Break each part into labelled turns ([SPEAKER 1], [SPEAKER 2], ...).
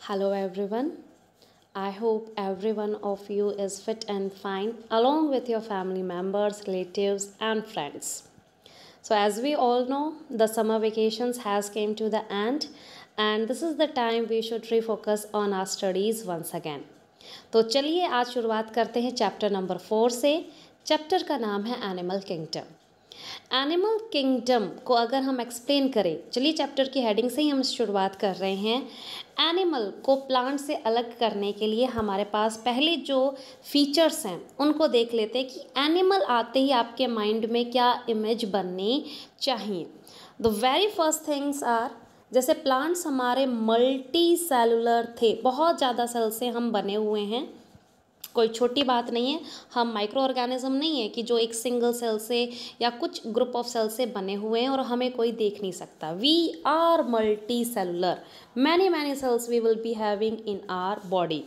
[SPEAKER 1] Hello everyone. I hope every one of you is fit and fine along with your family members, relatives and friends. So as we all know, the summer vacations has came to the end and this is the time we should refocus on our studies once again. तो चलिए आज शुरुआत करते हैं chapter number 4 से। Chapter का नाम है एनिमल किंगडम। एनिमल किंगडम को अगर हम एक्सप्लेन करें, चलिए चैप्टर की हेडिंग से ही हम शुरुआत कर रहे हैं। एनिमल को प्लांट से अलग करने के लिए हमारे पास पहले जो फीचर्स हैं उनको देख लेते हैं कि एनिमल आते ही आपके माइंड में क्या इमेज बननी चाहिए। The very first things are, जैसे प्लांट्स हमारे मल्टी सेलुलर थे, बहुत ज़्यादा सेल से हम बने हुए हैं। कोई छोटी बात नहीं है, हम माइक्रो ऑर्गेनिज्म नहीं है कि जो एक सिंगल सेल से या कुछ ग्रुप ऑफ सेल से बने हुए हैं और हमें कोई देख नहीं सकता। We are multicellular, many cells we will be having in our body.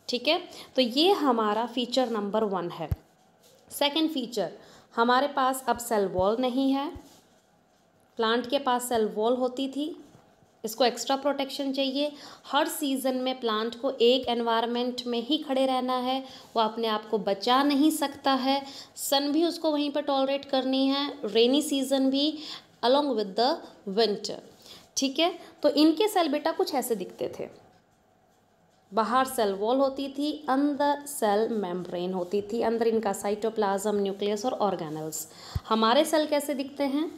[SPEAKER 1] ठीक है, तो ये हमारा फीचर नंबर 1 है। सेकेंड फीचर, हमारे पास अब सेल वॉल नहीं है। प्लांट के पास सेल वॉल होती थी, इसको एक्स्ट्रा प्रोटेक्शन चाहिए। हर सीज़न में प्लांट को एक एनवायरनमेंट में ही खड़े रहना है, वो अपने आप को बचा नहीं सकता है। सन भी उसको वहीं पर टॉलरेट करनी है, रेनी सीज़न भी अलोंग विद द विंटर। ठीक है, तो इनके सेल बेटा कुछ ऐसे दिखते थे। बाहर सेल वॉल होती थी, अंदर सेल मेम्ब्रेन होती थी, अंदर इनका साइटोप्लाज्म, न्यूक्लियस और ऑर्गेनल्स। हमारे सेल कैसे दिखते हैं?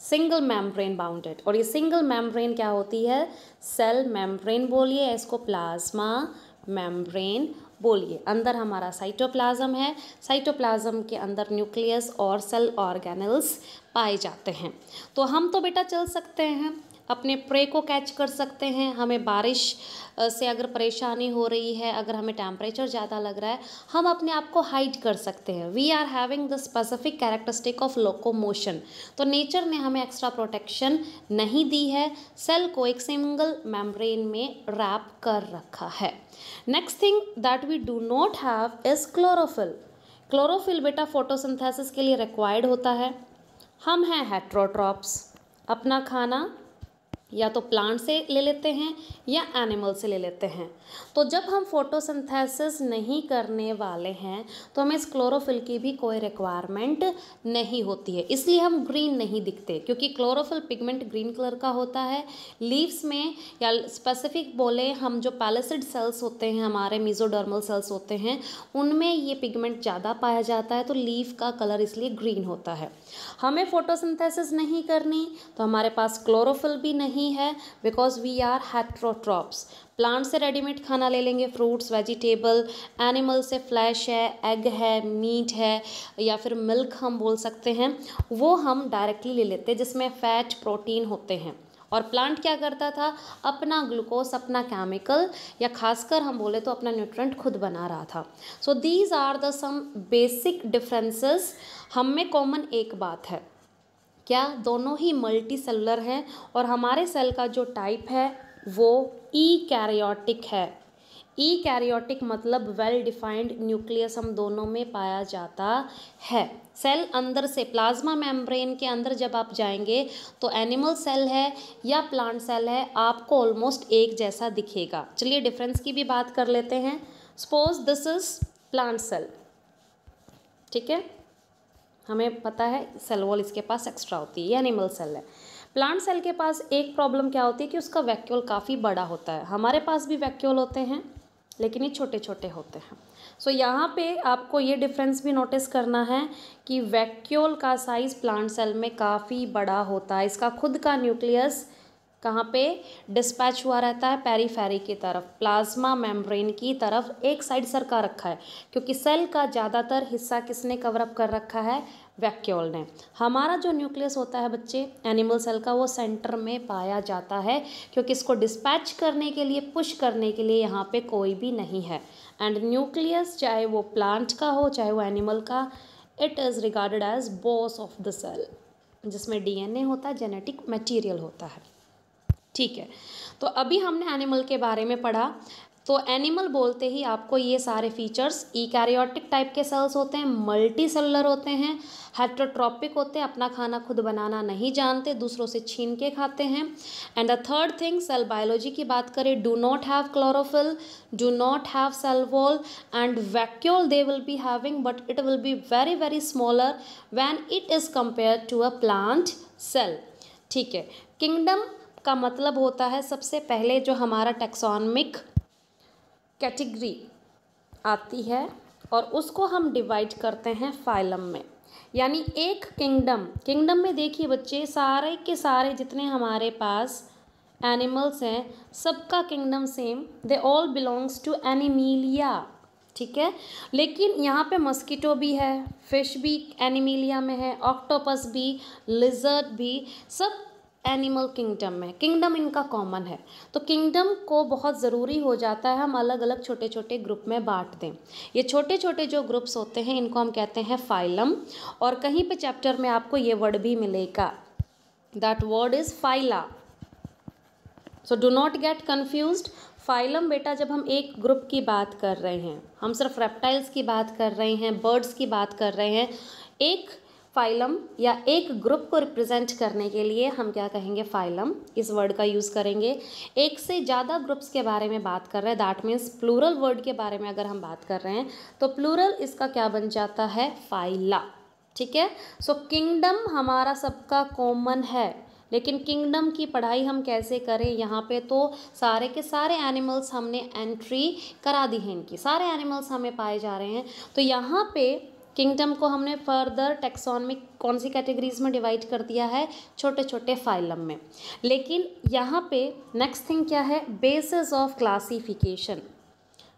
[SPEAKER 1] Single membrane bounded. और ये सिंगल मेम्ब्रेन क्या होती है? सेल मेम्ब्रेन बोलिए, इसको प्लाज्मा मेम्ब्रेन बोलिए। अंदर हमारा साइटोप्लाज्म है, साइटोप्लाज्म के अंदर न्यूक्लियस और सेल ऑर्गेनल्स पाए जाते हैं। तो हम तो बेटा चल सकते हैं, अपने प्रे को कैच कर सकते हैं। हमें बारिश से अगर परेशानी हो रही है, अगर हमें टेम्परेचर ज़्यादा लग रहा है, हम अपने आप को हाइड कर सकते हैं। We are having the specific characteristic of locomotion. तो नेचर ने हमें एक्स्ट्रा प्रोटेक्शन नहीं दी है, सेल को एक सिंगल मेम्ब्रेन में रैप कर रखा है। Next thing that we do not have is chlorophyll. Chlorophyll बेटा फोटोसिंथेसिस के लिए रिक्वायर्ड होता है। हम हैं हेट्रोट्रॉप्स, अपना खाना या तो प्लांट से ले लेते हैं या एनिमल से ले लेते हैं। तो जब हम फोटोसिंथेसिस नहीं करने वाले हैं तो हमें इस क्लोरोफिल की भी कोई रिक्वायरमेंट नहीं होती है, इसलिए हम ग्रीन नहीं दिखते, क्योंकि क्लोरोफिल पिगमेंट ग्रीन कलर का होता है। लीव्स में या स्पेसिफिक बोले हम जो पैलिसिड सेल्स होते हैं, हमारे मेसोडर्मल सेल्स होते हैं, उनमें ये पिगमेंट ज़्यादा पाया जाता है, तो लीफ का कलर इसलिए ग्रीन होता है। हमें फोटोसिंथेसिस नहीं करनी तो हमारे पास क्लोरोफिल भी नहीं है, because we are heterotrophs. Plant से रेडीमेड खाना ले लेंगे, फ्रूट्स, वेजिटेबल। एनिमल से फ्लैश है, एग है, मीट है या फिर मिल्क हम बोल सकते हैं, वो हम डायरेक्टली ले लेते हैं जिसमें फैट, प्रोटीन होते हैं। और प्लांट क्या करता था? अपना ग्लूकोज, अपना केमिकल या खासकर हम बोले तो अपना न्यूट्रेंट खुद बना रहा था। So these are the some basic differences. हम में कॉमन एक बात है, क्या? दोनों ही मल्टी सेलुलर हैं और हमारे सेल का जो टाइप है वो ईकैरियोटिक है। ईकैरियोटिक मतलब वेल डिफाइंड न्यूक्लियस हम दोनों में पाया जाता है। सेल अंदर से प्लाज्मा मेम्ब्रेन के अंदर जब आप जाएंगे तो एनिमल सेल है या प्लांट सेल है, आपको ऑलमोस्ट एक जैसा दिखेगा। चलिए डिफरेंस की भी बात कर लेते हैं। Suppose this is plant cell, ठीक है, हमें पता है सेल वॉल इसके पास एक्स्ट्रा होती है, ये एनिमल सेल है। प्लांट सेल के पास एक प्रॉब्लम क्या होती है कि उसका वैक्यूल काफ़ी बड़ा होता है। हमारे पास भी वैक्यूल होते हैं लेकिन ये छोटे छोटे होते हैं। सो यहाँ पे आपको ये डिफरेंस भी नोटिस करना है कि वैक्यूल का साइज़ प्लांट सेल में काफ़ी बड़ा होता है। इसका खुद का न्यूक्लियस कहाँ पे डिस्पैच हुआ रहता है? पेरीफेरी की तरफ, प्लाज्मा मेम्ब्रेन की तरफ एक साइड सरका रखा है, क्योंकि सेल का ज़्यादातर हिस्सा किसने कवरअप कर रखा है? वैक्यूल ने। हमारा जो न्यूक्लियस होता है बच्चे एनिमल सेल का, वो सेंटर में पाया जाता है, क्योंकि इसको डिस्पैच करने के लिए, पुश करने के लिए यहाँ पे कोई भी नहीं है। एंड न्यूक्लियस चाहे वो प्लांट का हो चाहे वो एनिमल का, it is regarded as boss of the cell, जिसमें डीएनए होता है, जेनेटिक मटीरियल होता है। ठीक है, तो अभी हमने एनिमल के बारे में पढ़ा। तो एनिमल बोलते ही आपको ये सारे फीचर्स, ईकैरियोटिक टाइप के सेल्स होते हैं, मल्टी सेलुलर होते हैं, हेटेरोट्रॉपिक होते हैं, अपना खाना खुद बनाना नहीं जानते, दूसरों से छीन के खाते हैं। And the third thing, cell biology की बात करें, do not have chlorophyll, do not have cell wall and vacuole they will be having, but it will be very very smaller when it is compared to a plant cell. ठीक है, kingdom का मतलब होता है सबसे पहले जो हमारा टैक्सोनॉमिक कैटेगरी आती है और उसको हम डिवाइड करते हैं फाइलम में। यानी एक किंगडम में देखिए बच्चे, सारे के सारे जितने हमारे पास एनिमल्स हैं सबका kingdom same, they all belongs to animalia. ठीक है, लेकिन यहाँ पे मस्कीटो भी है, फिश भी एनिमीलिया में है, ऑक्टोपस भी, लिजर्ड भी, सब एनिमल किंगडम में। किंगडम इनका कॉमन है, तो किंगडम को बहुत ज़रूरी हो जाता है हम अलग अलग छोटे छोटे ग्रुप में बांट दें। ये छोटे छोटे जो ग्रुप्स होते हैं इनको हम कहते हैं फाइलम, और कहीं पे चैप्टर में आपको ये वर्ड भी मिलेगा, that word is phyla. So do not gate confused. Phylum बेटा जब हम एक ग्रुप की बात कर रहे हैं, हम सिर्फ रेप्टाइल्स की बात कर रहे हैं, बर्ड्स की बात कर रहे हैं, एक फाइलम या एक ग्रुप को रिप्रेजेंट करने के लिए हम क्या कहेंगे, फाइलम, इस वर्ड का यूज़ करेंगे। एक से ज़्यादा ग्रुप्स के बारे में बात कर रहे हैं, दैट मीन्स प्लूरल वर्ड के बारे में अगर हम बात कर रहे हैं तो प्लूरल इसका क्या बन जाता है, फाइला। ठीक है, सो किंगडम हमारा सबका कॉमन है, लेकिन किंगडम की पढ़ाई हम कैसे करें, यहाँ पे तो सारे के सारे एनिमल्स हमने एंट्री करा दी है, इनकी सारे एनिमल्स हमें पाए जा रहे हैं। तो यहाँ पे किंगडम को हमने फर्दर टैक्सोनॉमिक कौन सी कैटेगरीज में डिवाइड कर दिया है, छोटे छोटे फाइलम में। लेकिन यहाँ पे नेक्स्ट थिंग क्या है, बेसिस ऑफ क्लासिफिकेशन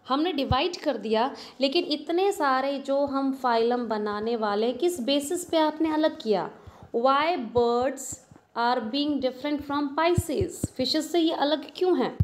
[SPEAKER 1] हमने डिवाइड कर दिया, लेकिन इतने सारे जो हम फाइलम बनाने वाले किस बेसिस पे आपने अलग किया, why birds are being different from pisces, fishes से ये अलग क्यों हैं।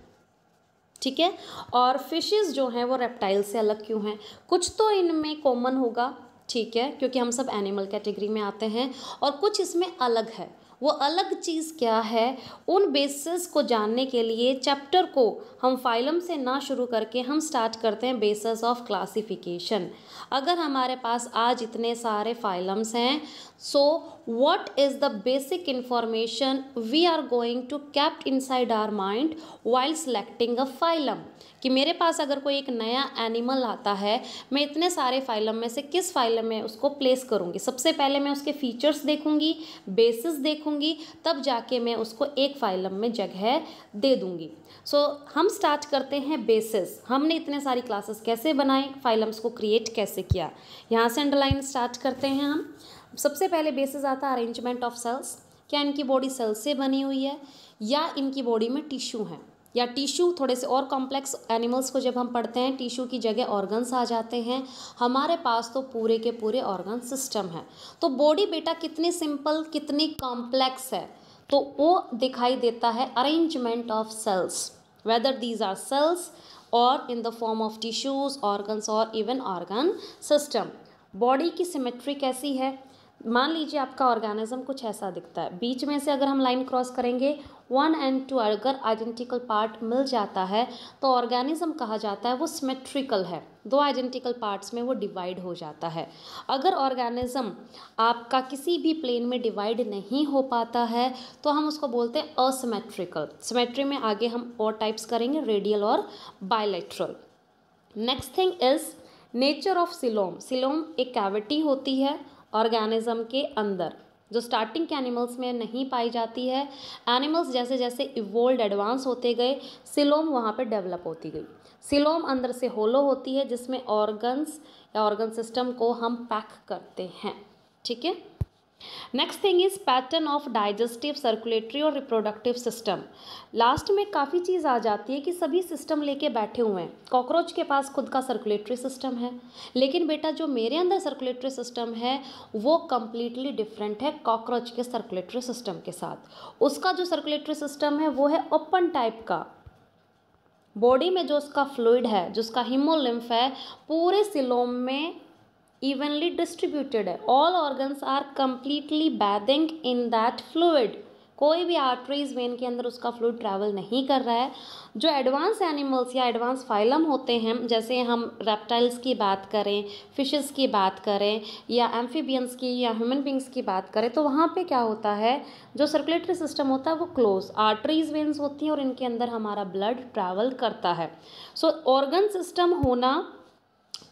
[SPEAKER 1] ठीक है, और फिशेस जो हैं वो रेप्टाइल से अलग क्यों हैं, कुछ तो इनमें कॉमन होगा, ठीक है, क्योंकि हम सब एनिमल कैटेगरी में आते हैं, और कुछ इसमें अलग है। वो अलग चीज़ क्या है, उन बेसिस को जानने के लिए चैप्टर को हम फाइलम से ना शुरू करके हम स्टार्ट करते हैं बेसिस ऑफ क्लासिफिकेशन। अगर हमारे पास आज इतने सारे फाइलम्स हैं, so what is the basic information we are going to kept inside our mind while selecting a phylum, कि मेरे पास अगर कोई एक नया एनिमल आता है, मैं इतने सारे फाइलम में से किस फाइलम में उसको प्लेस करूँगी। सबसे पहले मैं उसके फीचर्स देखूँगी, बेसिस देखूँगी, तब जाके मैं उसको एक फाइलम में जगह दे दूँगी। सो हम स्टार्ट करते हैं बेसिस, हमने इतने सारी क्लासेस कैसे बनाए, फाइलम्स को क्रिएट कैसे किया, यहाँ से अंडरलाइन स्टार्ट करते हैं हम। सबसे पहले बेसिस आता है अरेंजमेंट ऑफ सेल्स, क्या इनकी बॉडी सेल्स से बनी हुई है या इनकी बॉडी में टिश्यू है, या टिश्यू थोड़े से और कॉम्प्लेक्स एनिमल्स को जब हम पढ़ते हैं टिश्यू की जगह ऑर्गन्स आ जाते हैं, हमारे पास तो पूरे के पूरे ऑर्गन सिस्टम है। तो बॉडी बेटा कितनी सिंपल कितनी कॉम्प्लेक्स है, तो वो दिखाई देता है arrangement of cells, whether these are cells और in the form of tissues, organs और इवन ऑर्गन सिस्टम। बॉडी की सिमेट्री कैसी है, मान लीजिए आपका ऑर्गेनिज्म कुछ ऐसा दिखता है, बीच में से अगर हम लाइन क्रॉस करेंगे 1 and 2 अगर आइडेंटिकल पार्ट मिल जाता है तो ऑर्गेनिज्म कहा जाता है वो सिमेट्रिकल है, दो आइडेंटिकल पार्ट्स में वो डिवाइड हो जाता है। अगर ऑर्गेनिज्म आपका किसी भी प्लेन में डिवाइड नहीं हो पाता है तो हम उसको बोलते हैं असिमेट्रिकल। सिमेट्री में आगे हम और टाइप्स करेंगे, रेडियल और bilateral. Next thing is nature of coelom. Coelom एक कैविटी होती है ऑर्गेनिज्म के अंदर, जो स्टार्टिंग के एनिमल्स में नहीं पाई जाती है। एनिमल्स जैसे जैसे इवोल्ड एडवांस होते गए, सिलोम वहाँ पे डेवलप होती गई। सिलोम अंदर से होलो होती है जिसमें ऑर्गन्स या ऑर्गन सिस्टम को हम पैक करते हैं। ठीक है, next thing is pattern of digestive, circulatory और रिप्रोडक्टिव सिस्टम। लास्ट में काफ़ी चीज़ आ जाती है कि सभी सिस्टम लेके बैठे हुए हैं। कॉकरोच के पास खुद का सर्कुलेटरी सिस्टम है, लेकिन बेटा जो मेरे अंदर सर्कुलेटरी सिस्टम है वो कम्प्लीटली डिफरेंट है कॉकरोच के सर्कुलेटरी सिस्टम के साथ। उसका जो सर्कुलेटरी सिस्टम है वो है ओपन टाइप का। बॉडी में जो उसका फ्लूइड है, जो उसका हीमोलिम्फ है, पूरे सिलोम में evenly distributed है। all organs are completely bathing in that fluid, कोई भी आर्टरीज वेन के अंदर उसका फ्लूइड ट्रैवल नहीं कर रहा है। जो एडवांस एनिमल्स या एडवांस फाइलम होते हैं, जैसे हम रेप्टाइल्स की बात करें, फिशेस की बात करें, या एम्फीबियंस की या ह्यूमन बींग्स की बात करें, तो वहाँ पे क्या होता है, जो सर्कुलेटरी सिस्टम होता है वो क्लोज आर्टरीज वेन्स होती हैं और इनके अंदर हमारा ब्लड ट्रैवल करता है। सो ऑर्गन सिस्टम होना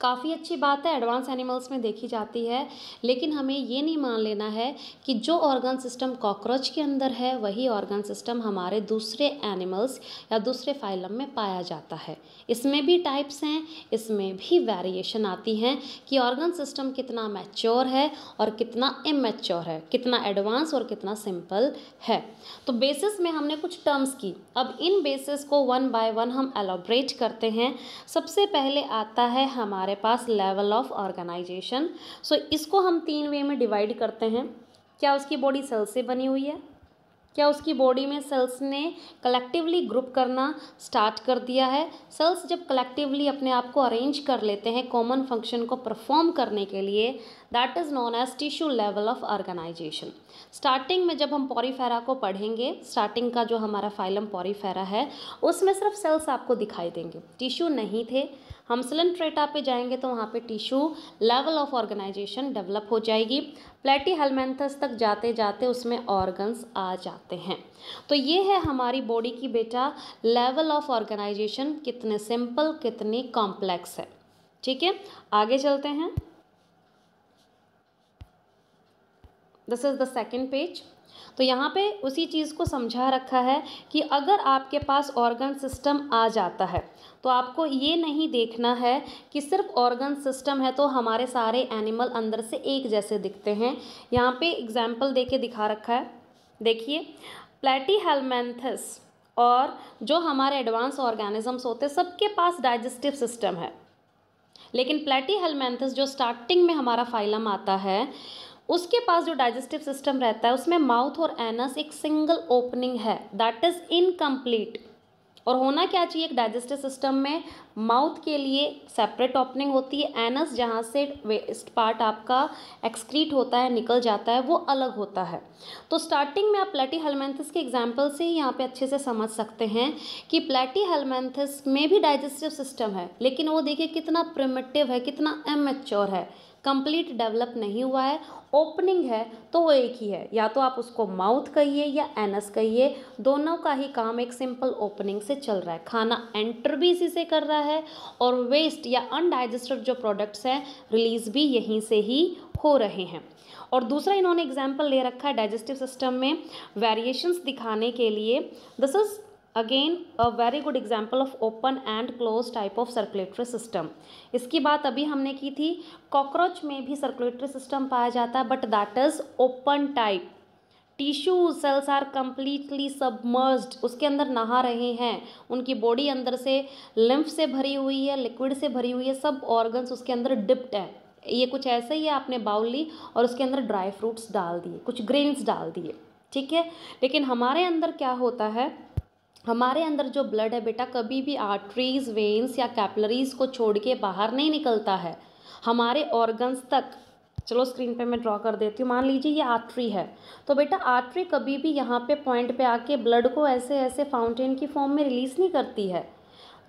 [SPEAKER 1] काफ़ी अच्छी बात है, एडवांस एनिमल्स में देखी जाती है, लेकिन हमें ये नहीं मान लेना है कि जो ऑर्गन सिस्टम कॉकरोच के अंदर है वही ऑर्गन सिस्टम हमारे दूसरे एनिमल्स या दूसरे फाइलम में पाया जाता है। इसमें भी टाइप्स हैं, इसमें भी वेरिएशन आती हैं कि ऑर्गन सिस्टम कितना मैच्योर है और कितना इमैच्योर है, कितना एडवांस और कितना सिंपल है। तो बेसिस में हमने कुछ टर्म्स की, अब इन बेसिस को वन बाय वन हम एलॉबरेट करते हैं। सबसे पहले आता है हमारे पास लेवल ऑफ ऑर्गेनाइजेशन। सो इसको हम 3 वे में डिवाइड करते हैं। क्या उसकी बॉडी सेल से बनी हुई है, क्या उसकी बॉडी में सेल्स ने कलेक्टिवली ग्रुप करना स्टार्ट कर दिया है। सेल्स जब कलेक्टिवली अपने आप को अरेंज कर लेते हैं कॉमन फंक्शन को परफॉर्म करने के लिए, that is known as tissue level of organisation. Starting में जब हम पॉरीफेरा को पढ़ेंगे, स्टार्टिंग का जो हमारा फाइलम पॉरीफेरा है उसमें सिर्फ सेल्स आपको दिखाई देंगे, टिश्यू नहीं थे। हम सिलेंट्रेटा पे जाएंगे तो वहाँ पे tissue level of organisation develop हो जाएगी। प्लेटीहेलमिन्थस तक जाते जाते उसमें ऑर्गन्स आ जाते हैं। तो ये है हमारी बॉडी की बेटा लेवल ऑफ ऑर्गेनाइजेशन, कितने सिंपल कितनी कॉम्प्लेक्स है। ठीक है, आगे चलते हैं। This is the second page. तो यहाँ पे उसी चीज़ को समझा रखा है कि अगर आपके पास ऑर्गन सिस्टम आ जाता है तो आपको ये नहीं देखना है कि सिर्फ ऑर्गन सिस्टम है तो हमारे सारे एनिमल अंदर से एक जैसे दिखते हैं। यहाँ पे एग्जाम्पल दे के दिखा रखा है, देखिए प्लेटीहेलमिन्थस और जो हमारे एडवांस ऑर्गेनिजम्स होते हैं सबके पास डाइजेस्टिव सिस्टम है, लेकिन प्लेटीहेलमिन्थस जो स्टार्टिंग में हमारा फाइलम आता है उसके पास जो डाइजेस्टिव सिस्टम रहता है उसमें माउथ और एनस एक सिंगल ओपनिंग है, दैट इज़ इनकम्प्लीट। और होना क्या चाहिए, एक डाइजेस्टिव सिस्टम में माउथ के लिए सेपरेट ओपनिंग होती है, एनस जहाँ से वेस्ट पार्ट आपका एक्सक्रीट होता है निकल जाता है वो अलग होता है। तो स्टार्टिंग में आप प्लेटीहेलमिन्थस के एग्जाम्पल से ही यहाँ पे अच्छे से समझ सकते हैं कि प्लेटीहेलमिन्थस में भी डाइजेस्टिव सिस्टम है, लेकिन वो देखिए कितना प्रिमिटिव है, कितना इमैच्योर है, कंप्लीट डेवलप नहीं हुआ है। ओपनिंग है तो वो एक ही है, या तो आप उसको माउथ कहिए या एनस कहिए, दोनों का ही काम एक सिंपल ओपनिंग से चल रहा है। खाना एंटर भी इसी से कर रहा है और वेस्ट या अनडाइजेस्टेड जो प्रोडक्ट्स हैं रिलीज भी यहीं से ही हो रहे हैं। और दूसरा इन्होंने एग्जाम्पल ले रखा है डाइजेस्टिव सिस्टम में वेरिएशंस दिखाने के लिए। This is again a very good example of open and close type of circulatory system. इसकी बात अभी हमने की थी, कॉकरोच में भी सर्कुलेटरी सिस्टम पाया जाता है but that is open type. Tissue cells are completely submerged, उसके अंदर नहा रहे हैं, उनकी बॉडी अंदर से लिम्फ से भरी हुई है, लिक्विड से भरी हुई है, सब ऑर्गन्स उसके अंदर डिप्ट है। ये कुछ ऐसा ही है, आपने बाउल ली और उसके अंदर ड्राई फ्रूट्स डाल दिए, कुछ ग्रेन्स डाल दिए, ठीक है। लेकिन हमारे अंदर क्या होता है, हमारे अंदर जो ब्लड है बेटा कभी भी आर्टरीज, वेन्स या कैपिलरीज को छोड़ के बाहर नहीं निकलता है हमारे ऑर्गन्स तक। चलो स्क्रीन पे मैं ड्रॉ कर देती हूँ, मान लीजिए ये आर्टरी है, तो बेटा आर्टरी कभी भी यहाँ पे पॉइंट पे आके ब्लड को ऐसे ऐसे फाउंटेन की फॉर्म में रिलीज़ नहीं करती है।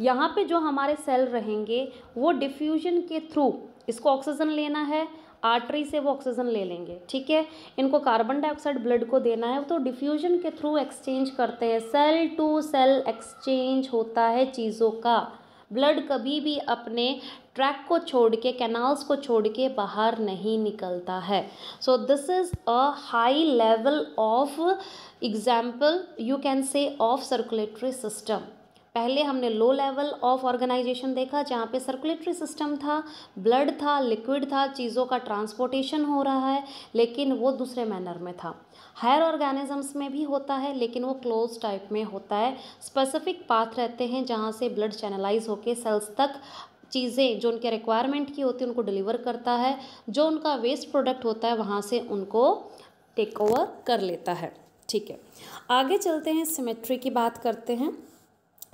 [SPEAKER 1] यहाँ पे जो हमारे सेल रहेंगे वो डिफ्यूजन के थ्रू, इसको ऑक्सीजन लेना है, आर्टरी से वो ऑक्सीजन ले लेंगे, ठीक है। इनको कार्बन डाइऑक्साइड ब्लड को देना है तो डिफ्यूजन के थ्रू एक्सचेंज करते हैं, सेल टू सेल एक्सचेंज होता है चीज़ों का। ब्लड कभी भी अपने ट्रैक को छोड़ के, कैनाल्स को छोड़ के बाहर नहीं निकलता है। So this is a high level of example you can say of circulatory system. पहले हमने लो लेवल ऑफ ऑर्गेनाइजेशन देखा जहाँ पे सर्कुलेटरी सिस्टम था, ब्लड था, लिक्विड था, चीज़ों का ट्रांसपोर्टेशन हो रहा है, लेकिन वो दूसरे मैनर में था। हायर ऑर्गेनिजम्स में भी होता है लेकिन वो क्लोज टाइप में होता है, स्पेसिफिक पाथ रहते हैं जहाँ से ब्लड चैनलाइज होके सेल्स तक चीज़ें जो उनके रिक्वायरमेंट की होती है उनको डिलीवर करता है, जो उनका वेस्ट प्रोडक्ट होता है वहाँ से उनको टेक ओवर कर लेता है, ठीक है। आगे चलते हैं, सिमेट्री की बात करते हैं।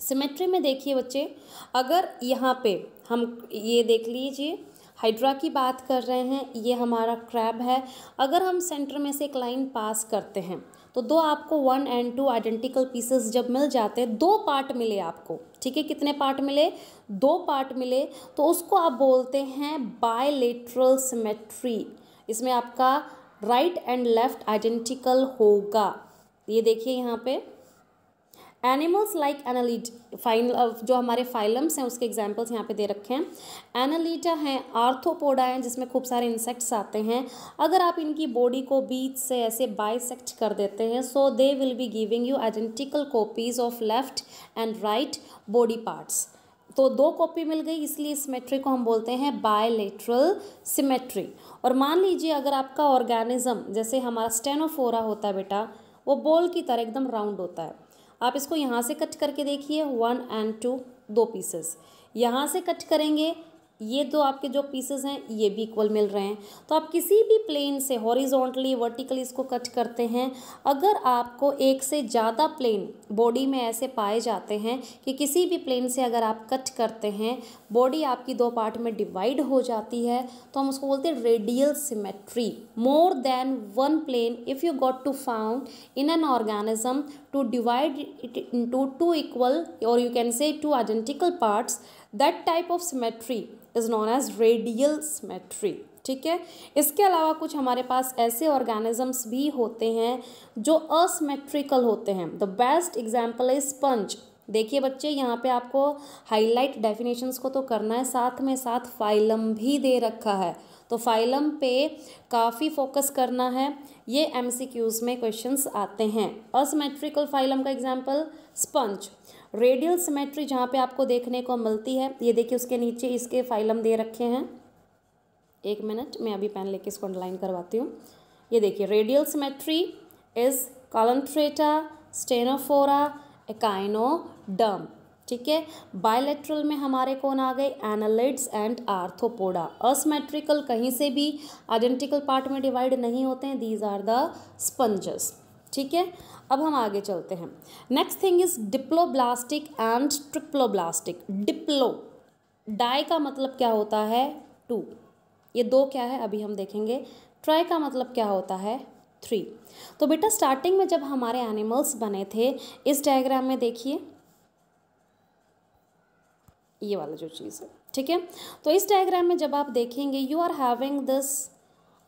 [SPEAKER 1] सिमेट्री में देखिए बच्चे, अगर यहाँ पे हम ये देख लीजिए हाइड्रा की बात कर रहे हैं, ये हमारा क्रैब है, अगर हम सेंटर में से एक लाइन पास करते हैं तो दो आपको 1 and 2 आइडेंटिकल पीसेस जब मिल जाते हैं, दो पार्ट मिले आपको, ठीक है, कितने पार्ट मिले, दो पार्ट मिले, तो उसको आप बोलते हैं बायलेटरल सिमेट्री। इसमें आपका राइट एंड लेफ्ट आइडेंटिकल होगा। ये देखिए यहाँ पे एनिमल्स लाइक एनालीड, जो हमारे फाइलम्स हैं उसके एग्जाम्पल्स यहाँ पे दे रखे हैं। एनालीटा हैं, आर्थ्रोपोडा हैं जिसमें खूब सारे इंसेक्ट्स आते हैं। अगर आप इनकी बॉडी को बीच से ऐसे बाइसेक्ट कर देते हैं, so they will be giving you identical copies of left and right body parts. तो दो कॉपी मिल गई, इसलिए सिमेट्री को हम बोलते हैं बायलेटरल सिमेट्री। और मान लीजिए अगर आपका ऑर्गेनिज्म, जैसे हमारा स्टेनोफोरा होता है बेटा, वो बॉल की तरह एकदम राउंड होता है। आप इसको यहाँ से कट करके देखिए, 1 and 2 दो पीसेस, यहाँ से कट करेंगे, ये दो आपके जो पीसेस हैं ये भी इक्वल मिल रहे हैं। तो आप किसी भी प्लेन से हॉरिजॉन्टली वर्टिकली इसको कट करते हैं, अगर आपको एक से ज़्यादा प्लेन बॉडी में ऐसे पाए जाते हैं कि किसी भी प्लेन से अगर आप कट करते हैं, बॉडी आपकी दो पार्ट में डिवाइड हो जाती है, तो हम उसको बोलते हैं radial symmetry. More than one plane if you got to found in an organism to divide it into two equal, or you can say two identical parts, that type of symmetry is known as radial symmetry। ठीक है, इसके अलावा कुछ हमारे पास ऐसे organisms भी होते हैं जो असिमेट्रिकल होते हैं। The best example is sponge. देखिए बच्चे, यहाँ पे आपको हाईलाइट डेफिनेशंस को तो करना है, साथ में साथ फाइलम भी दे रखा है, तो फाइलम पे काफ़ी फोकस करना है। ये MCQs में क्वेश्चंस आते हैं। असिमेट्रिकल फाइलम का एग्जांपल स्पंज। रेडियल सिमेट्री जहाँ पे आपको देखने को मिलती है, ये देखिए उसके नीचे इसके फाइलम दे रखे हैं। एक मिनट, मैं अभी पेन लेके इसको अंडरलाइन करवाती हूँ। ये देखिए, radial symmetry is कॉलंट्रेटा, Ctenophora, echinoderm. ठीक है, बायलेटरल में हमारे कौन आ गए, एनालिड्स एंड आर्थ्रोपोडा। असिमेट्रिकल कहीं से भी आइडेंटिकल पार्ट में डिवाइड नहीं होते हैं, दीज आर द स्पंजेस। ठीक है, अब हम आगे चलते हैं। Next thing is diploblastic and triploblastic. Diplo, di का मतलब क्या होता है, 2, ये 2 क्या है अभी हम देखेंगे। ट्राई का मतलब क्या होता है, 3। तो बेटा स्टार्टिंग में जब हमारे एनिमल्स बने थे, इस डायग्राम में देखिए ये वाला जो चीज़ है, ठीक है। तो इस डायग्राम में जब आप देखेंगे, you are having this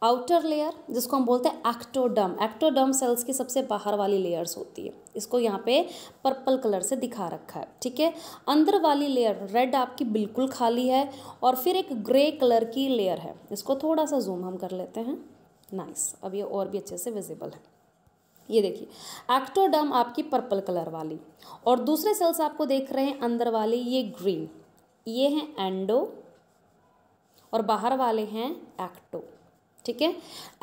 [SPEAKER 1] outer layer जिसको हम बोलते हैं एक्टोडर्म। एक्टोडर्म सेल्स की सबसे बाहर वाली लेयर्स होती है, इसको यहाँ पे पर्पल कलर से दिखा रखा है, ठीक है। अंदर वाली लेयर रेड आपकी बिल्कुल खाली है, और फिर एक ग्रे कलर की लेयर है, इसको थोड़ा सा जूम हम कर लेते हैं। नाइस, अब ये और भी अच्छे से विजिबल है। ये देखिए, एक्टोडर्म आपकी पर्पल कलर वाली, और दूसरे सेल्स आपको देख रहे हैं अंदर वाले ये ग्रीन, ये हैं एंडो, और बाहर वाले हैं एक्टो। ठीक है,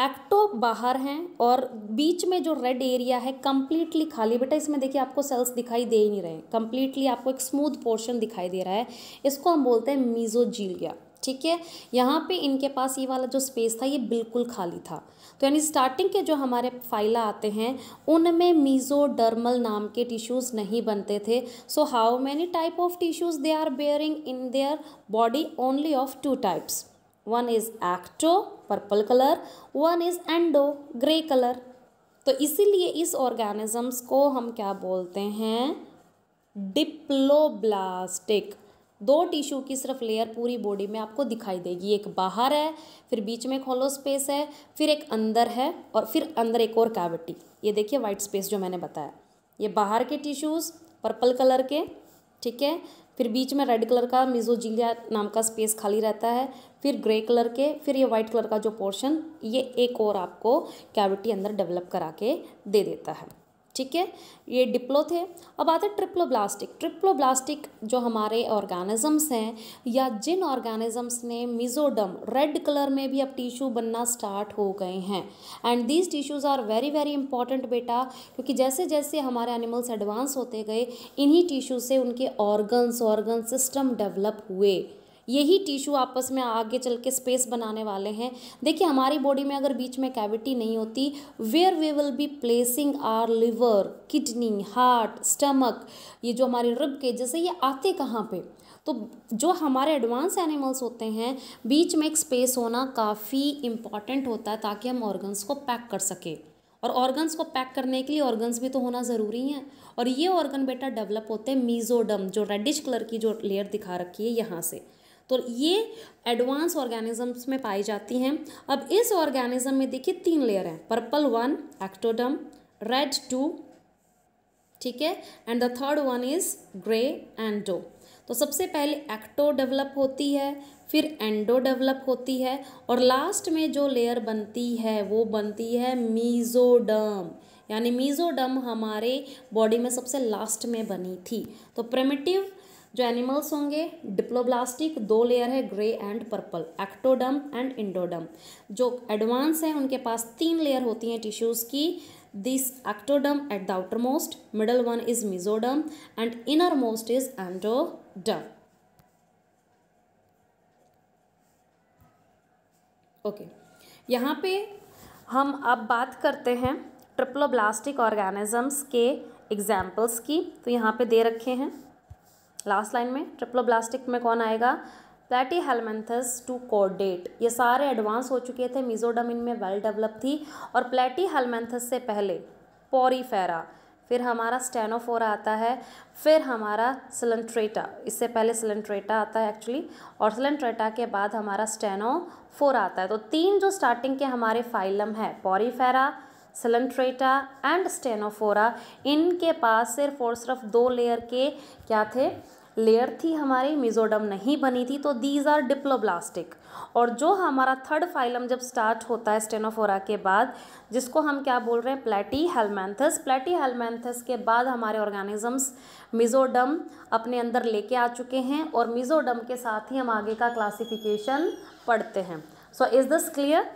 [SPEAKER 1] एक्टो बाहर हैं और बीच में जो रेड एरिया है कंप्लीटली खाली। बेटा इसमें देखिए आपको सेल्स दिखाई दे ही नहीं रहे, कंप्लीटली आपको एक स्मूथ पोर्शन दिखाई दे रहा है, इसको हम बोलते हैं मीजोजीलिया। ठीक है, यहाँ पे इनके पास ये वाला जो स्पेस था ये बिल्कुल खाली था। तो यानी स्टार्टिंग के जो हमारे फाइला आते हैं उनमें मीजोडर्मल नाम के टिश्यूज़ नहीं बनते थे। So how many type of tissues they are bearing in their body, only of 2 types. One is ecto purple colour, one is endo grey colour. तो इसीलिए इस ऑर्गेनिजम्स को हम क्या बोलते हैं, डिप्लोब्लास्टिक। 2 टिश्यू की सिर्फ लेयर पूरी बॉडी में आपको दिखाई देगी, एक बाहर है, फिर बीच में एक हॉलो स्पेस है, फिर एक अंदर है, और फिर अंदर एक और कैविटी। ये देखिए वाइट स्पेस जो मैंने बताया, ये बाहर के टिश्यूज़ पर्पल कलर के, ठीक है, फिर बीच में रेड कलर का मीजोजीलिया नाम का स्पेस खाली रहता है, फिर ग्रे कलर के, फिर ये वाइट कलर का जो पोर्शन, ये एक और आपको कैविटी अंदर डेवलप करा के दे देता है। ठीक है, ये डिप्लो थे। अब आते हैं ट्रिप्लोब्लास्टिक। ट्रिप्लोब्लास्टिक जो हमारे ऑर्गेनिजम्स हैं, या जिन ऑर्गेनिजम्स ने मीजोडर्म, रेड कलर में भी अब टिश्यू बनना स्टार्ट हो गए हैं। And these tissues are very very important बेटा, क्योंकि जैसे जैसे हमारे एनिमल्स एडवांस होते गए, इन्हीं टिश्यू से उनके ऑर्गन सिस्टम डेवलप हुए। यही टिश्यू आपस में आगे चल के स्पेस बनाने वाले हैं। देखिए हमारी बॉडी में अगर बीच में कैविटी नहीं होती, where we will be placing our liver, kidney, heart, stomach, ये जो हमारी रिब के जैसे, ये आते कहाँ पे। तो जो हमारे एडवांस एनिमल्स होते हैं, बीच में एक स्पेस होना काफ़ी इम्पॉर्टेंट होता है ताकि हम ऑर्गन्स को पैक कर सकें। और ऑर्गन्स को पैक करने के लिए ऑर्गन्स भी तो होना ज़रूरी है। और ये ऑर्गन बेटा डेवलप होते हैं मीजोडर्म, जो रेडिश कलर की जो लेयर दिखा रखी है यहाँ से। तो ये एडवांस ऑर्गेनिजम्स में पाई जाती हैं। अब इस ऑर्गेनिज्म में देखिए 3 लेयर हैं, पर्पल 1 एक्टोडर्म, रेड 2, ठीक है, and the third one is grey endo. तो सबसे पहले एक्टो डेवलप होती है, फिर एंडो डेवलप होती है, और लास्ट में जो लेयर बनती है वो बनती है मीजोडर्म। यानी मीजोडर्म हमारे बॉडी में सबसे लास्ट में बनी थी। तो प्रिमिटिव जो एनिमल्स होंगे डिप्लोब्लास्टिक, 2 लेयर है grey and purple, ectoderm and endoderm. जो एडवांस हैं उनके पास 3 लेयर होती हैं टिश्यूज़ की, this ectoderm at the outermost, middle one is mesoderm and inner most is endoderm. Okay, यहाँ पे हम अब बात करते हैं ट्रिप्लोब्लास्टिक ऑर्गेनिजम्स के एग्जाम्पल्स की। तो यहाँ पे दे रखे हैं लास्ट लाइन में, ट्रिप्लोब्लास्टिक में कौन आएगा, प्लेटीहेलमिन्थस टू कॉर्डेट। ये सारे एडवांस हो चुके थे, मीजोडर्म इनमें वेल डेवलप थी। और प्लेटीहेलमिन्थस से पहले पोरीफेरा, फिर हमारा स्टेनोफोरा आता है, फिर हमारा सिलेंट्रेटा, इससे पहले सिलेंट्रेटा आता है एक्चुअली, और सिलेंट्रेटा के बाद हमारा स्टेनोफोरा आता है। तो 3 जो स्टार्टिंग के हमारे फाइलम है, पोरीफेरा, सिलेंट्रेटा एंड स्टेनोफोरा, इनके पास सिर्फ और सिर्फ 2 लेयर के क्या थे, लेयर थी हमारी, मीजोडर्म नहीं बनी थी। तो दीज आर डिप्लोब्लास्टिक। और जो हमारा थर्ड फाइलम जब स्टार्ट होता है स्टेनोफोरा के बाद, जिसको हम क्या बोल रहे हैं, प्लेटीहेलमिन्थस। प्लेटीहेलमिन्थस के बाद हमारे ऑर्गेनिजम्स मीजोडर्म अपने अंदर लेके आ चुके हैं, और मीजोडर्म के साथ ही हम आगे का क्लासिफिकेशन पढ़ते हैं। So is this clear?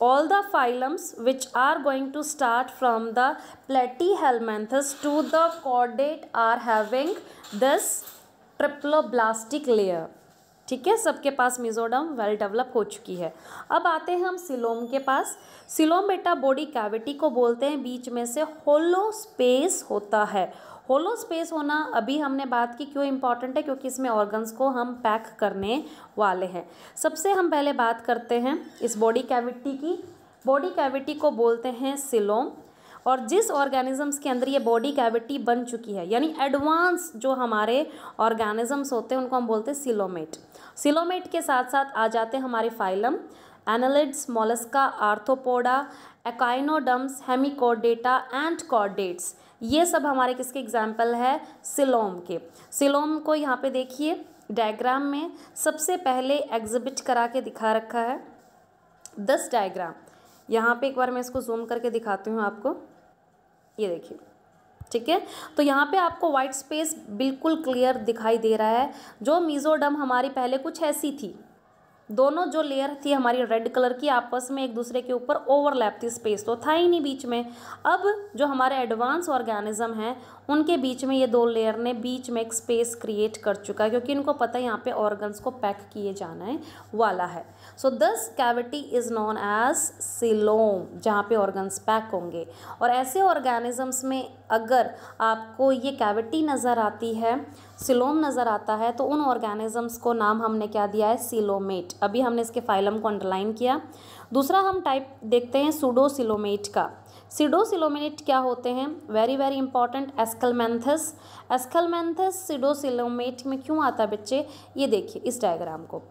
[SPEAKER 1] All the phylums which are going to start from the platyhelminthus to the chordate are having this triploblastic layer। ठीक है, सबके पास मीजोडर्म वेल डेवलप हो चुकी है। अब आते हैं हम सिलोम के पास। सिलोम बेटा बॉडी कैविटी को बोलते हैं, बीच में से होलो स्पेस होता है। होलो स्पेस होना अभी हमने बात की, क्यों इंपॉर्टेंट है, क्योंकि इसमें ऑर्गन्स को हम पैक करने वाले हैं। सबसे हम पहले बात करते हैं इस बॉडी कैविटी की। बॉडी कैविटी को बोलते हैं सिलोम, और जिस ऑर्गेनिजम्स के अंदर ये बॉडी कैविटी बन चुकी है, यानी एडवांस जो हमारे ऑर्गेनिजम्स होते हैं उनको हम बोलते हैं सिलोमेट। सिलोमेट के साथ साथ आ जाते हैं हमारे phylum, annelids, Mollusca, arthropoda, echinoderms, Hemichordata and chordates. ये सब हमारे किसके एग्जाम्पल है, सिलोम के। सिलोम को यहाँ पे देखिए डायग्राम में सबसे पहले एग्जिबिट करा के दिखा रखा है, 10 डायग्राम। यहाँ पे एक बार मैं इसको जूम करके दिखाती हूँ आपको, ये देखिए, ठीक है। तो यहाँ पे आपको वाइट स्पेस बिल्कुल क्लियर दिखाई दे रहा है। जो मीजोडर्म हमारी पहले कुछ ऐसी थी, दोनों जो लेयर थी हमारी रेड कलर की, आपस में एक दूसरे के ऊपर ओवरलैप थी, स्पेस तो था ही नहीं बीच में। अब जो हमारे एडवांस ऑर्गेनिज्म हैं उनके बीच में ये 2 लेयर ने बीच में एक स्पेस क्रिएट कर चुका है, क्योंकि इनको पता है यहाँ पे ऑर्गन्स को पैक किए जाने वाला है। So this cavity is known as coelom, जहाँ पे ऑर्गन्स पैक होंगे। और ऐसे ऑर्गेनिजम्स में अगर आपको ये कैविटी नज़र आती है, सिलोम नज़र आता है, तो उन ऑर्गेनिजम्स को नाम हमने क्या दिया है, सिलोमेट। अभी हमने इसके फाइलम को अंडरलाइन किया। दूसरा हम टाइप देखते हैं सूडोसिलोमेट का। सीडोसिलोमेट क्या होते हैं, वेरी वेरी इंपॉर्टेंट, एस्कलमेंथस। एस्कलमेंथस सीडोसिलोमेट में क्यों आता है बच्चे, ये देखिए इस डायग्राम को।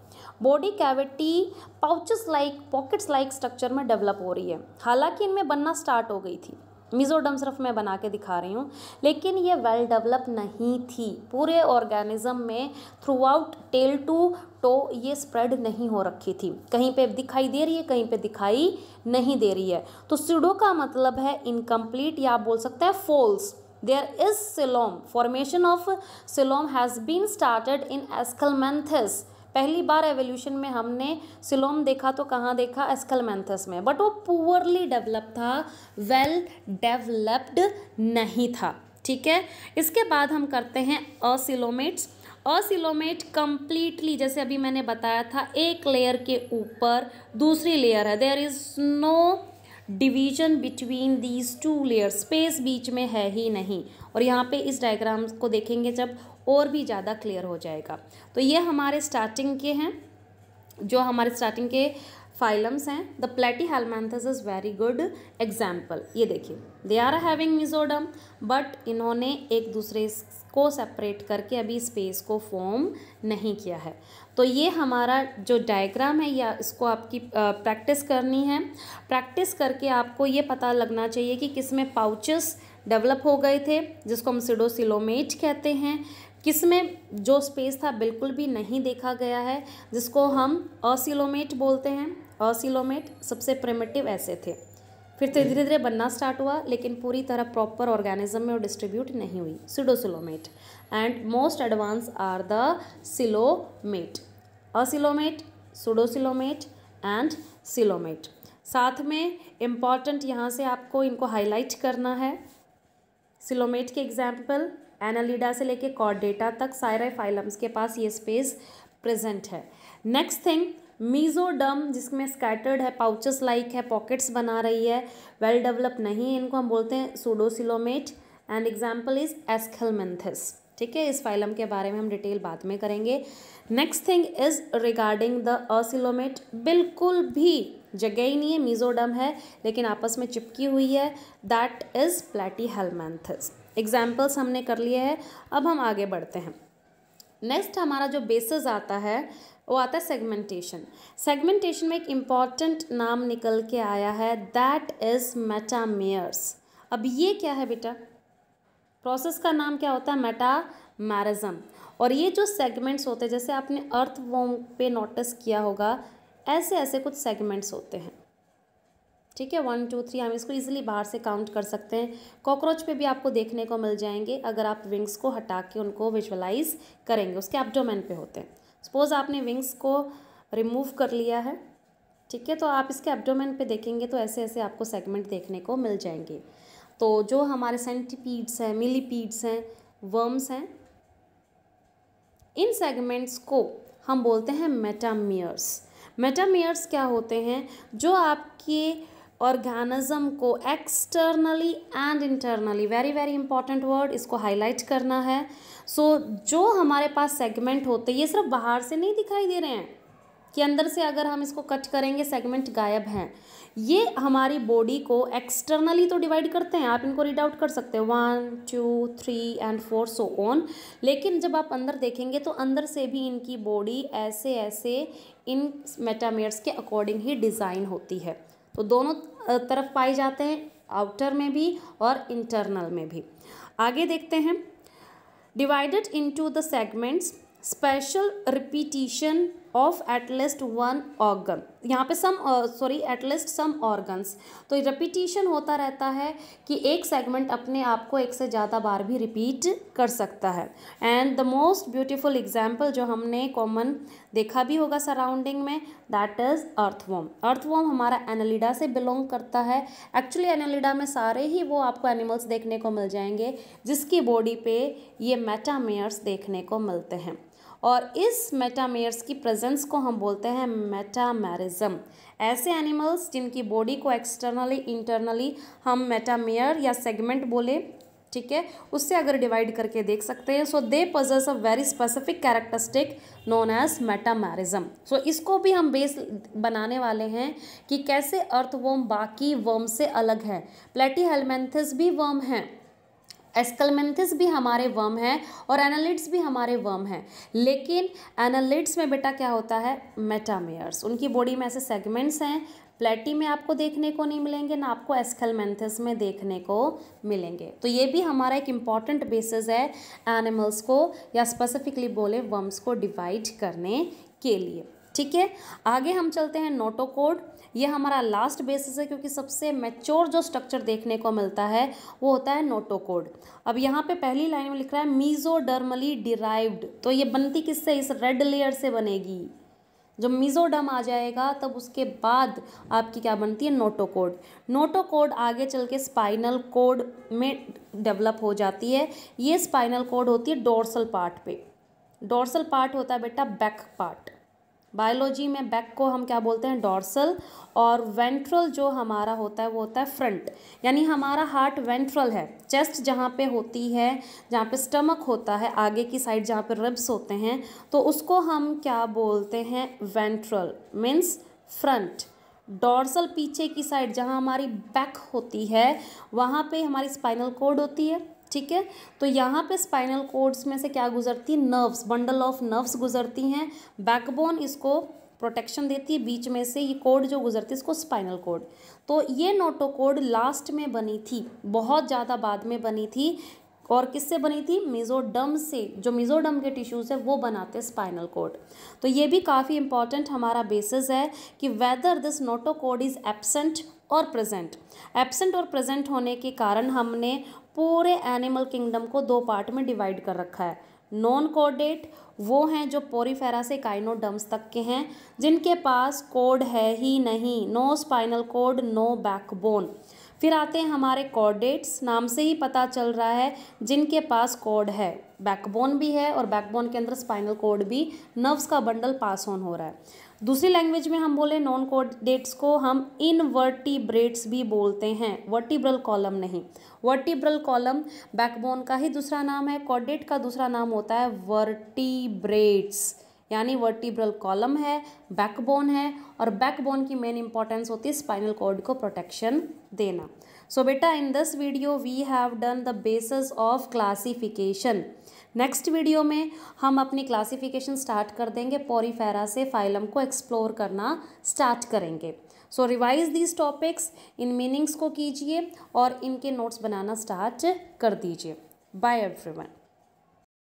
[SPEAKER 1] Body cavity pouches like, pockets like structure में डेवलप हो रही है। हालांकि इनमें बनना स्टार्ट हो गई थी, मीजोडर्म सिर्फ मैं बना के दिखा रही हूँ, लेकिन ये वेल डेवलप नहीं थी। पूरे ऑर्गेनिज्म में throughout tail to toe ये स्प्रेड नहीं हो रखी थी। कहीं पे दिखाई दे रही है, कहीं पे दिखाई नहीं दे रही है। तो सीडो का मतलब है इनकम्प्लीट, या आप बोल सकते हैं false. There is coelom, formation of coelom has been started in aschelminthes. पहली बार एवोल्यूशन में हमने सिलोम देखा तो कहाँ देखा, एस्कलमेंथस में, बट वो पुअरली डेवलप था, वेल डेवलप्ड नहीं था। ठीक है, इसके बाद हम करते हैं असिलोमेट्स। असिलोमेट कंप्लीटली, जैसे अभी मैंने बताया था, एक लेयर के ऊपर दूसरी लेयर है, there is no division between these 2 layers, space बीच में है ही नहीं। और यहाँ पे इस डायग्राम को देखेंगे जब और भी ज़्यादा क्लियर हो जाएगा। तो ये हमारे स्टार्टिंग के हैं, जो हमारे स्टार्टिंग के फाइलम्स हैं। The platyhelminthes is very good example. ये देखिए, they are having mesoderm, but इन्होंने एक दूसरे को सेपरेट करके अभी स्पेस को फॉर्म नहीं किया है। तो ये हमारा जो डायग्राम है, या इसको आपकी प्रैक्टिस करनी है। प्रैक्टिस करके आपको ये पता लगना चाहिए कि किस में पाउचेस डेवलप हो गए थे, जिसको हम सीडोसिलोमेट कहते हैं, किस में जो स्पेस था बिल्कुल भी नहीं देखा गया है, जिसको हम असिलोमेट बोलते हैं। असिलोमेट सबसे प्रिमिटिव ऐसे थे, फिर धीरे धीरे बनना स्टार्ट हुआ, लेकिन पूरी तरह प्रॉपर ऑर्गेनिज्म में वो डिस्ट्रीब्यूट नहीं हुई, pseudocoelomate. And most advance are the coelomate, acoelomate, pseudocoelomate and coelomate. साथ में इम्पॉर्टेंट यहाँ से आपको इनको हाईलाइट करना है। सिलोमेट के एग्जाम्पल एनालिडा से लेके कॉर्डेटा तक सारे फाइलम्स के पास ये स्पेस प्रेजेंट है। नेक्स्ट थिंग, मीजोडर्म जिसमें स्कैटर्ड है, पाउचेस लाइक है, पॉकेट्स बना रही है, वेल डेवलप नहीं है, इनको हम बोलते हैं pseudocoelomate. And example is Aschelminthes. ठीक है, इस फाइलम के बारे में हम डिटेल बाद में करेंगे। Next thing is regarding the acoelomate, बिल्कुल भी जगह ही नहीं है, मीजोडर्म है लेकिन आपस में चिपकी हुई है, दैट इज प्लेटीहेलमिन्थस। एग्जाम्पल्स हमने कर लिए हैं, अब हम आगे बढ़ते हैं। नेक्स्ट हमारा जो बेसिस आता है वो आता है सेगमेंटेशन। सेगमेंटेशन में एक इम्पॉर्टेंट नाम निकल के आया है, दैट इज मेटामेयर्स। अब ये क्या है बेटा? प्रोसेस का नाम क्या होता है? मेटामेरिज्म। और ये जो सेगमेंट्स होते हैं, जैसे आपने अर्थवॉर्म पे नोटिस किया होगा, ऐसे ऐसे कुछ सेगमेंट्स होते हैं। ठीक है, 1 2 3 हम इसको इजीली बाहर से काउंट कर सकते हैं। कॉकरोच पे भी आपको देखने को मिल जाएंगे अगर आप विंग्स को हटा के उनको विजुअलाइज करेंगे, उसके एब्डोमेन पे होते हैं। सपोज आपने विंग्स को रिमूव कर लिया है, ठीक है, तो आप इसके एब्डोमेन पे देखेंगे तो ऐसे ऐसे आपको सेगमेंट देखने को मिल जाएंगे। तो जो हमारे सेंटीपीड्स हैं, मिलीपीड्स हैं, वर्म्स हैं, इन सेगमेंट्स को हम बोलते हैं मेटामेयर्स। मेटामेयर्स क्या होते हैं? जो आपके ऑर्गेनिज्म को externally and internally, very very important word, इसको हाईलाइट करना है। सो जो हमारे पास सेगमेंट होते हैं, ये सिर्फ बाहर से नहीं दिखाई दे रहे हैं कि अंदर से अगर हम इसको कट करेंगे सेगमेंट गायब हैं। ये हमारी बॉडी को एक्सटर्नली तो डिवाइड करते हैं, आप इनको रीड आउट कर सकते हैं 1 2 3 एंड 4 सो ऑन। लेकिन जब आप अंदर देखेंगे तो अंदर से भी इनकी बॉडी ऐसे ऐसे इन मेटामेयर्स के अकॉर्डिंग ही डिज़ाइन होती है। तो दोनों तरफ पाए जाते हैं, आउटर में भी और इंटरनल में भी। आगे देखते हैं, divided into the segments, special repetition of at least one organ. यहाँ पे एटलीस्ट सम ऑर्गन्स, तो रिपीटिशन होता रहता है कि एक सेगमेंट अपने आप को एक से ज़्यादा बार भी रिपीट कर सकता है। And the most beautiful example जो हमने कॉमन देखा भी होगा सराउंडिंग में, दैट इज़ अर्थवॉर्म। अर्थवॉर्म हमारा एनालिडा से बिलोंग करता है। एक्चुअली एनालिडा में सारे ही वो आपको एनिमल्स देखने को मिल जाएंगे जिसकी बॉडी पे ये मेटामेयर्स देखने को मिलते हैं, और इस मेटामेयर्स की प्रेजेंस को हम बोलते हैं मेटामेरिज्म। ऐसे एनिमल्स जिनकी बॉडी को एक्सटर्नली इंटरनली हम मेटामेयर या सेगमेंट बोले, ठीक है, उससे अगर डिवाइड करके देख सकते हैं। So they possess a very specific characteristic known as metamerism. So इसको भी हम बेस बनाने वाले हैं कि कैसे अर्थवर्म बाकी वर्म से अलग है। प्लेटीहेलमिन्थस भी वर्म हैं, एस्केलमेंथिस भी हमारे वर्म हैं, और एनालिड्स भी हमारे वर्म हैं। लेकिन एनालिड्स में बेटा क्या होता है? मेटामेयर्स। उनकी बॉडी में ऐसे सेगमेंट्स हैं, प्लेटी में आपको देखने को नहीं मिलेंगे, ना आपको एस्केलमेंथिस में देखने को मिलेंगे। तो ये भी हमारा एक इम्पॉर्टेंट बेसिस है एनिमल्स को, या स्पेसिफिकली बोले वर्म्स को डिवाइड करने के लिए। ठीक है, आगे हम चलते हैं नोटोकोड। ये हमारा लास्ट बेसिस है क्योंकि सबसे मैच्योर जो स्ट्रक्चर देखने को मिलता है वो होता है नोटोकोड। अब यहाँ पे पहली लाइन में लिख रहा है मीजोडर्मली डिराइव्ड, तो ये बनती किससे? इस रेड लेयर से बनेगी। जब मीजोडर्म आ जाएगा तब उसके बाद आपकी क्या बनती है? नोटोकोड। नोटोकोड आगे चल के स्पाइनल कोड में डेवलप हो जाती है। ये स्पाइनल कोड होती है डोर्सल पार्ट पे। डोर्सल पार्ट होता है बेटा बैक पार्ट। बायोलॉजी में बैक को हम क्या बोलते हैं? डॉर्सल। और वेंट्रल जो हमारा होता है वो होता है फ्रंट, यानी हमारा हार्ट वेंट्रल है। चेस्ट जहाँ पे होती है, जहाँ पे स्टमक होता है, आगे की साइड जहाँ पे रिब्स होते हैं, तो उसको हम क्या बोलते हैं? वेंट्रल मीन्स फ्रंट, डॉर्सल पीछे की साइड जहाँ हमारी बैक होती है वहाँ पे हमारी स्पाइनल कॉर्ड होती है, ठीक है। तो यहाँ पे स्पाइनल कॉर्ड्स में से क्या गुजरती है, नर्व्स, बंडल ऑफ नर्व्स गुजरती हैं। बैकबोन इसको प्रोटेक्शन देती है, बीच में से ये कॉर्ड जो गुजरती है इसको स्पाइनल कॉर्ड। तो ये नोटोकॉर्ड लास्ट में बनी थी, बहुत ज़्यादा बाद में बनी थी, और किससे बनी थी, मेसोडर्म से। जो मेसोडर्म के टिश्यूज़ है वो बनाते हैं स्पाइनल कॉर्ड। तो ये भी काफ़ी इंपॉर्टेंट हमारा बेसिस है कि whether this notochord is absent और प्रेजेंट। एब्सेंट और प्रेजेंट होने के कारण हमने पूरे एनिमल किंगडम को दो पार्ट में डिवाइड कर रखा है। नॉन कॉर्डेट वो हैं जो पोरीफेरा से काइनोडर्म्स तक के हैं, जिनके पास कॉर्ड है ही नहीं, no spinal cord, no backbone. फिर आते हैं हमारे कॉर्डेट्स, नाम से ही पता चल रहा है जिनके पास कॉर्ड है, बैकबोन भी है और बैकबोन के अंदर स्पाइनल कॉर्ड भी, नर्व्स का बंडल पास ऑन हो रहा है। दूसरी लैंग्वेज में हम बोले नॉन कॉर्डेट्स को हम इनवर्टिब्रेट्स भी बोलते हैं, वर्टिब्रल कॉलम नहीं। वर्टिब्रल कॉलम बैकबोन का ही दूसरा नाम है, कॉर्डेट का दूसरा नाम होता है वर्टिब्रेट्स। यानी वर्टिब्रल कॉलम है, बैकबोन है, और बैकबोन की मेन इंपॉर्टेंस होती है स्पाइनल कॉर्ड को प्रोटेक्शन देना। सो बेटा in this video we have done the basis of classification. Next video में हम अपनी क्लासिफिकेशन स्टार्ट कर देंगे, पोरीफेरा से फाइलम को एक्सप्लोर करना स्टार्ट करेंगे। सो रिवाइज दीज टॉपिक्स, इन मीनिंग्स को कीजिए और इनके नोट्स बनाना स्टार्ट कर दीजिए। Bye everyone.